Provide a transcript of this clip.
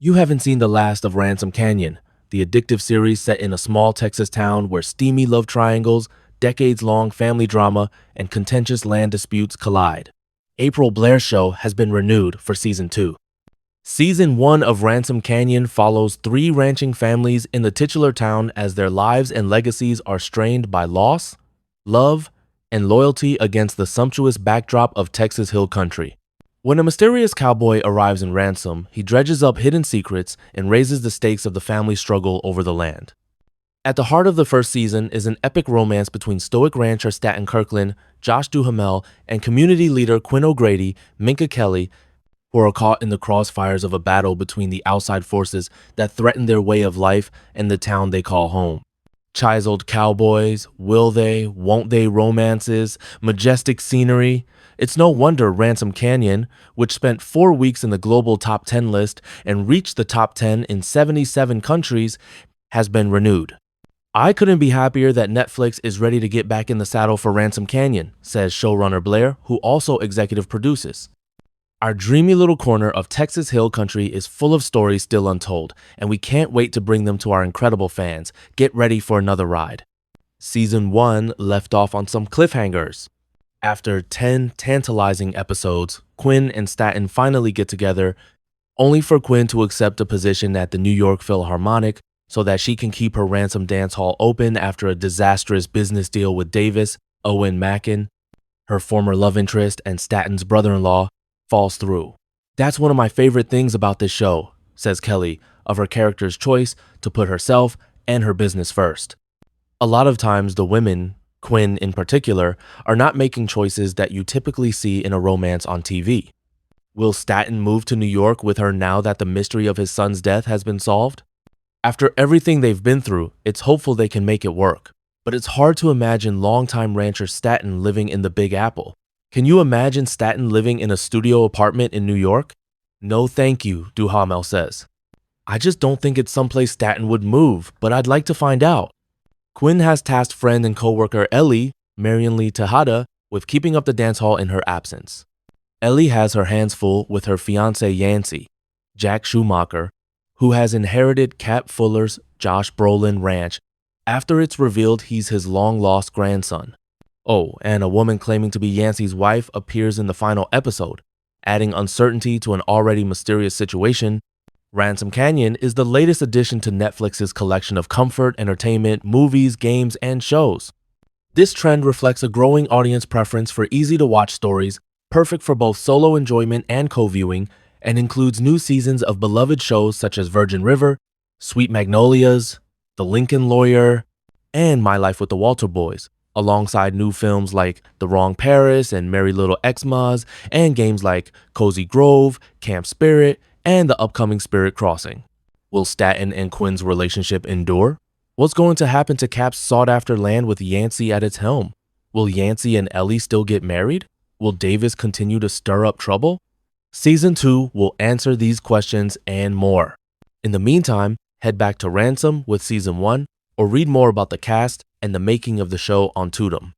You haven't seen the last of Ransom Canyon, the addictive series set in a small Texas town where steamy love triangles, decades-long family drama, and contentious land disputes collide. April Blair's show has been renewed for season 2. Season 1 of Ransom Canyon follows three ranching families in the titular town as their lives and legacies are strained by loss, love, and loyalty against the sumptuous backdrop of Texas Hill Country. When a mysterious cowboy arrives in Ransom, he dredges up hidden secrets and raises the stakes of the family's struggle over the land. At the heart of the first season is an epic romance between stoic rancher Staten Kirkland, Josh Duhamel, and community leader Quinn O'Grady, Minka Kelly, who are caught in the crossfires of a battle between the outside forces that threaten their way of life and the town they call home. Chiseled cowboys, will they, won't they romances, majestic scenery. It's no wonder Ransom Canyon, which spent 4 weeks in the global top 10 list and reached the top 10 in 77 countries, has been renewed. I couldn't be happier that Netflix is ready to get back in the saddle for Ransom Canyon, says showrunner Blair, who also executive produces. Our dreamy little corner of Texas Hill Country is full of stories still untold, and we can't wait to bring them to our incredible fans. Get ready for another ride. Season 1 left off on some cliffhangers. After 10 tantalizing episodes, Quinn and Staten finally get together, only for Quinn to accept a position at the New York Philharmonic so that she can keep her Ransom dance hall open after a disastrous business deal with Davis, Owen Mackin, her former love interest and Staten's brother-in-law, falls through. That's one of my favorite things about this show, says Kelly, of her character's choice to put herself and her business first. A lot of times the women, Quinn in particular, are not making choices that you typically see in a romance on TV. Will Staten move to New York with her now that the mystery of his son's death has been solved? After everything they've been through, it's hopeful they can make it work. But it's hard to imagine longtime rancher Staten living in the Big Apple. Can you imagine Staten living in a studio apartment in New York? No thank you, Duhamel says. I just don't think it's someplace Staten would move, but I'd like to find out. Quinn has tasked friend and co-worker Ellie, Marion Lee Tejada, with keeping up the dance hall in her absence. Ellie has her hands full with her fiancé Yancey, Jack Schumacher, who has inherited Cap Fuller's Josh Brolin ranch after it's revealed he's his long-lost grandson. Oh, and a woman claiming to be Yancey's wife appears in the final episode, adding uncertainty to an already mysterious situation. Ransom Canyon is the latest addition to Netflix's collection of comfort, entertainment, movies, games, and shows. This trend reflects a growing audience preference for easy-to-watch stories, perfect for both solo enjoyment and co-viewing, and includes new seasons of beloved shows such as Virgin River, Sweet Magnolias, The Lincoln Lawyer, and My Life with the Walter Boys, alongside new films like The Wrong Paris and Merry Little Xmas, and games like Cozy Grove, Camp Spirit, and the upcoming Spirit Crossing. Will Staten and Quinn's relationship endure? What's going to happen to Cap's sought-after land with Yancey at its helm? Will Yancey and Ellie still get married? Will Davis continue to stir up trouble? Season 2 will answer these questions and more. In the meantime, head back to Ransom with Season 1 or read more about the cast and the making of the show on Tudum.